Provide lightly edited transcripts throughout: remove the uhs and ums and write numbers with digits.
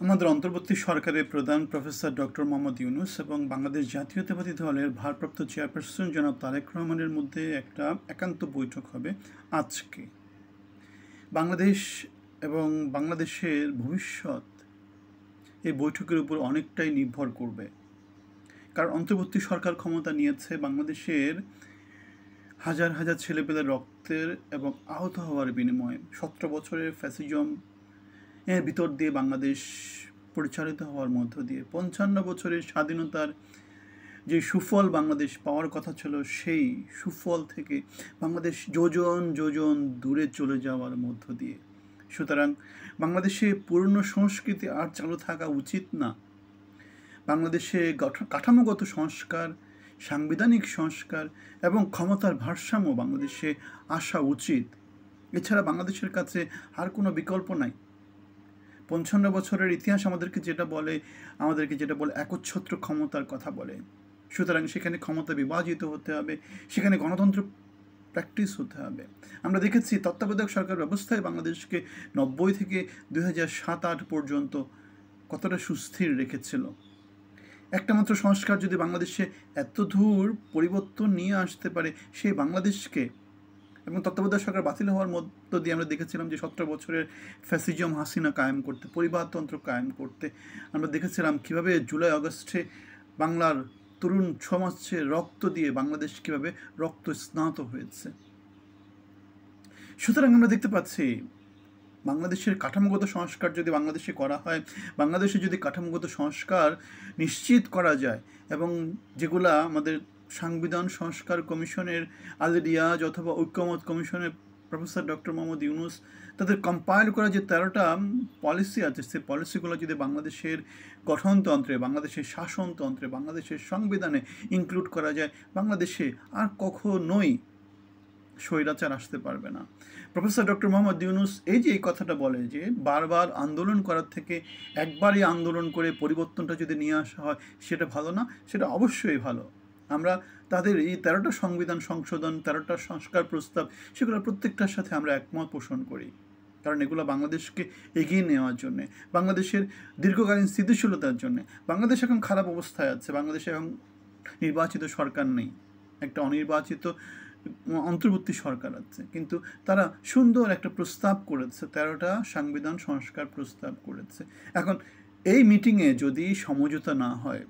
আমাদের অন্তর্বর্তী সরকারের প্রধান প্রফেসর ডক্টর মোহাম্মদ ইউনূস এবং বাংলাদেশ জাতীয়তাবাদী দলের ভারপ্রাপ্ত চেয়ারপারসন জনাব তারেক রহমানের মধ্যে একটা একান্ত বৈঠক হবে আজকে। বাংলাদেশ এবং বাংলাদেশের ভবিষ্যৎ এই বৈঠকের উপর অনেকটাই নির্ভর করবে, কারণ অন্তর্বর্তী সরকার ক্ষমতা নিয়েছে বাংলাদেশের হাজার হাজার ছেলেপেলের রক্তের এবং আহত হওয়ার বিনিময়ে। 17 বছরের ফ্যাসিজম এর ভিতর দিয়ে বাংলাদেশ পরিচালিত হওয়ার মধ্য দিয়ে 55 বছরের স্বাধীনতার যে সুফল বাংলাদেশ পাওয়ার কথা ছিল, সেই সুফল থেকে বাংলাদেশ যোজন যোজন দূরে চলে যাওয়ার মধ্য দিয়ে। সুতরাং বাংলাদেশে পুরনো সংস্কৃতি আর চালু থাকা উচিত না। বাংলাদেশে কাঠামোগত সংস্কার, সাংবিধানিক সংস্কার এবং ক্ষমতার ভারসাম্য বাংলাদেশে আসা উচিত। এছাড়া বাংলাদেশের কাছে আর কোনো বিকল্প নাই। 55 বছরের ইতিহাস আমাদেরকে যেটা বলে একচ্ছত্র ক্ষমতার কথা বলে। সুতরাং সেখানে ক্ষমতা বিভাজিত হতে হবে, সেখানে গণতন্ত্র প্র্যাকটিস হতে হবে। আমরা দেখেছি তত্ত্বাবধায়ক সরকার ব্যবস্থায় বাংলাদেশকে 90 থেকে 2007-08 পর্যন্ত কতটা সুস্থির রেখেছিল। একটা মাত্র সংস্কার যদি বাংলাদেশে এত দূর পরিবর্তন নিয়ে আসতে পারে, সেই বাংলাদেশকে এবং তত্ত্বাবধায়ক সরকার বাতিল হওয়ার মধ্য দিয়ে আমরা দেখেছিলাম যে 17 বছরের ফ্যাসিজম হাসিনা কায়েম করতে, পরিবারতন্ত্র কায়েম করতে আমরা দেখেছিলাম কীভাবে জুলাই আগস্টে বাংলার তরুণ সমাজের রক্ত দিয়ে বাংলাদেশ কীভাবে রক্ত স্নাত হয়েছে। সুতরাং আমরা দেখতে পাচ্ছি বাংলাদেশের কাঠামোগত সংস্কার যদি বাংলাদেশে করা হয়, বাংলাদেশে যদি কাঠামোগত সংস্কার নিশ্চিত করা যায় এবং যেগুলা আমাদের সংবিধান সংস্কার কমিশনের আল রিয়াজ অথবা ঐক্যমত কমিশনের প্রফেসর ডক্টর মোহাম্মদ ইউনূস তাদের কম্পাইল করা যে 13টা পলিসি আছে, সেই পলিসিগুলো যদি বাংলাদেশের গঠনতন্ত্রে, বাংলাদেশের শাসনতন্ত্রে, বাংলাদেশের সংবিধানে ইনক্লুড করা যায়, বাংলাদেশে আর কখনোই স্বৈরাচার আসতে পারবে না। প্রফেসর ডক্টর মোহাম্মদ ইউনূস এই কথাটা বলে যে বারবার আন্দোলন করার থেকে একবারই আন্দোলন করে পরিবর্তনটা যদি নিয়ে আসা হয়, সেটা ভালো না? সেটা অবশ্যই ভালো। আমরা তাদের এই 13টা সংবিধান সংশোধন, 13টা সংস্কার প্রস্তাব, সেগুলো প্রত্যেকটার সাথে আমরা একমত পোষণ করি, কারণ এগুলো বাংলাদেশকে এগিয়ে নেওয়ার জন্যে, বাংলাদেশের দীর্ঘকালীন স্থিতিশীলতার জন্যে। বাংলাদেশ এখন খারাপ অবস্থায় আছে, বাংলাদেশে এখন নির্বাচিত সরকার নেই, একটা অনির্বাচিত অন্তর্বর্তী সরকার আছে, কিন্তু তারা সুন্দর একটা প্রস্তাব করেছে, 13টা সংবিধান সংস্কার প্রস্তাব করেছে। এখন এই মিটিংয়ে যদি সমঝোতা না হয়,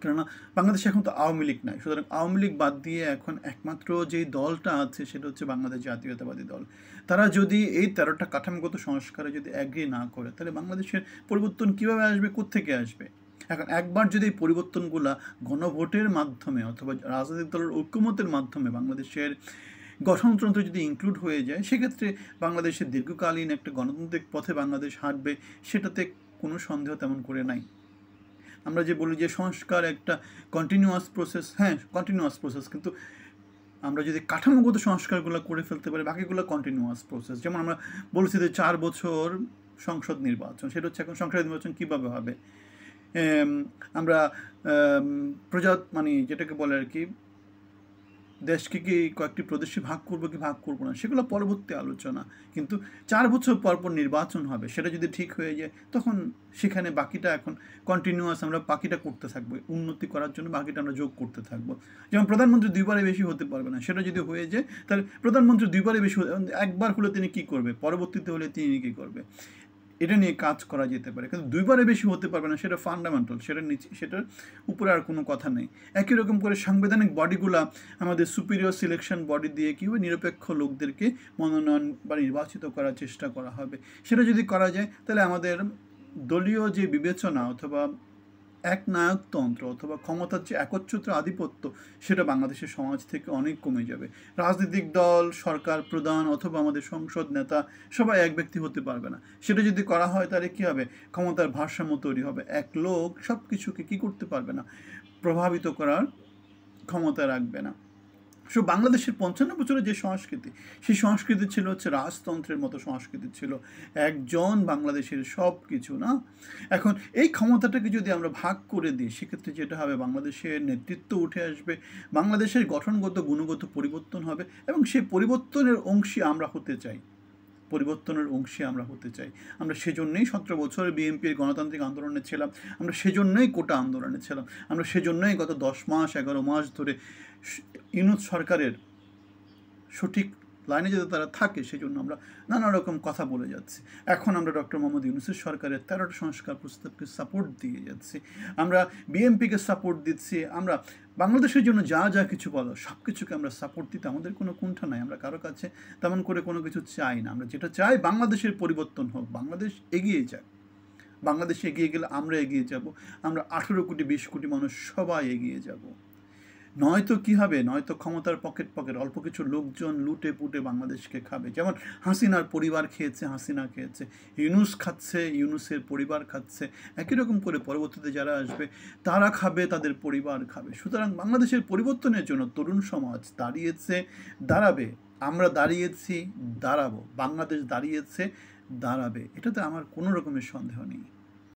কেননা বাংলাদেশে এখন তো আওয়ামী লীগ নাই, সুতরাং আওয়ামী লীগ বাদ দিয়ে এখন একমাত্র যেই দলটা আছে সেটা হচ্ছে বাংলাদেশ জাতীয়তাবাদী দল। তারা যদি এই 13টা কাঠামোগত সংস্কারে যদি অ্যাগ্রি না করে, তাহলে বাংলাদেশের পরিবর্তন কীভাবে আসবে, কোত্থেকে আসবে? এখন একবার যদি এই পরিবর্তনগুলা গণভোটের মাধ্যমে অথবা রাজনৈতিক দলের ঐক্যমতের মাধ্যমে বাংলাদেশের গঠনতন্ত্র যদি ইনক্লুড হয়ে যায়, সেক্ষেত্রে বাংলাদেশের দীর্ঘকালীন একটা গণতান্ত্রিক পথে বাংলাদেশ হাঁটবে, সেটাতে কোনো সন্দেহ তেমন করে নাই। আমরা যে বলি যে সংস্কার একটা কন্টিনিউয়াস প্রসেস, হ্যাঁ কন্টিনিউয়াস প্রসেস, কিন্তু আমরা যদি কাঠামোগত সংস্কারগুলো করে ফেলতে পারি, বাকিগুলো কন্টিনিউয়াস প্রসেস। যেমন আমরা বলছি যে 4 বছর সংসদ নির্বাচন, সেটা হচ্ছে এখন সংসদ নির্বাচন কীভাবে হবে? আমরা যেটাকে বলে আর কি, দেশকে কি কয়েকটি প্রদেশে ভাগ করবো কি ভাগ করবো না, সেগুলো পরবর্তী আলোচনা। কিন্তু 4 বছর পরপর নির্বাচন হবে, সেটা যদি ঠিক হয়ে যায়, তখন সেখানে বাকিটা এখন কন্টিনিউয়াস আমরা বাকিটা করতে থাকবো, উন্নতি করার জন্য বাকিটা আমরা যোগ করতে থাকবো। যেমন প্রধানমন্ত্রী 2বারে বেশি হতে পারবে না, সেটা যদি হয়ে যায়, তাহলে প্রধানমন্ত্রী 2বারে বেশি, একবার হলে তিনি কী করবে, পরবর্তীতে হলে তিনি কী করবে, এটা নিয়ে কাজ করা যেতে পারে। কিন্তু 2বারে বেশি হতে পারবে না, সেটা ফান্ডামেন্টাল, সেটার উপরে আর কোনো কথা নেই। একই রকম করে সাংবিধানিক বডিগুলা আমাদের সুপিরিয়র সিলেকশন বডি দিয়ে কীভাবে নিরপেক্ষ লোকদেরকে মনোনয়ন বা নির্বাচিত করার চেষ্টা করা হবে, সেটা যদি করা যায়, তাহলে আমাদের দলীয় যে বিবেচনা অথবা একনায়কতন্ত্র অথবা ক্ষমতার যে একচ্ছত্র আধিপত্য, সেটা বাংলাদেশের সমাজ থেকে অনেক কমে যাবে। রাজনৈতিক দল, সরকার প্রধান অথবা আমাদের সংসদ নেতা সবাই এক ব্যক্তি হতে পারবে না। সেটা যদি করা হয়, তাহলে কী হবে? ক্ষমতার ভারসাম্য তৈরি হবে। এক লোক সব কিছুকে কী করতে পারবে না, প্রভাবিত করার ক্ষমতা রাখবে না। বাংলাদেশের 55 বছরের যে সংস্কৃতি, সেই সংস্কৃতি ছিল হচ্ছে রাজতন্ত্রের মতো সংস্কৃতি ছিল, একজন বাংলাদেশের সব কিছু না। এখন এই ক্ষমতাটাকে যদি আমরা ভাগ করে দিই, সেক্ষেত্রে যেটা হবে, বাংলাদেশের নেতৃত্ব উঠে আসবে, বাংলাদেশের গঠনগত গুণগত পরিবর্তন হবে এবং সেই পরিবর্তনের অংশী আমরা হতে চাই। পরিবর্তনের অংশী আমরা হতে চাই। আমরা সেজন্যই 17 বছর বিএনপির গণতান্ত্রিক আন্দোলনে ছিলাম, আমরা সেজন্যই কোটা আন্দোলনে ছিলাম, আমরা সেজন্যই গত 10 মাস 11 মাস ধরে ইউনূস সরকারের সঠিক লাইনে যাতে তারা থাকে সেজন্য আমরা নানা রকম কথা বলে যাচ্ছি। এখন আমরা ডক্টর মোহাম্মদ ইউনূসের সরকারের 13টা সংস্কার প্রস্তাবকে সাপোর্ট দিয়ে যাচ্ছি, আমরা বিএনপিকে সাপোর্ট দিচ্ছি, আমরা বাংলাদেশের জন্য যা যা কিছু বলো সব কিছুকে আমরা সাপোর্ট দিতে আমাদের কোনো কুণ্ঠা নাই। আমরা কারো কাছে তেমন করে কোনো কিছু চাই না। আমরা যেটা চাই বাংলাদেশের পরিবর্তন হোক, বাংলাদেশ এগিয়ে যাক। বাংলাদেশ এগিয়ে গেলে আমরা এগিয়ে যাব, আমরা 18 কোটি 20 কোটি মানুষ সবাই এগিয়ে যাব। নয়তো কী হবে, নয়তো ক্ষমতার পকেট অল্প কিছু লোকজন লুটে পুটে বাংলাদেশকে খাবে। যেমন হাসিনার পরিবার খেয়েছে, হাসিনা খেয়েছে, ইউনূস খাচ্ছে, ইউনূসের পরিবার খাচ্ছে, একই রকম করে পরবর্তীতে যারা আসবে তারা খাবে, তাদের পরিবার খাবে। সুতরাং বাংলাদেশের পরিবর্তনের জন্য তরুণ সমাজ দাঁড়িয়েছে, দাঁড়াবে। আমরা দাঁড়িয়েছি, দাঁড়াবো। বাংলাদেশ দাঁড়িয়েছে, দাঁড়াবে। এটাতে আমার কোনো রকমের সন্দেহ নেই।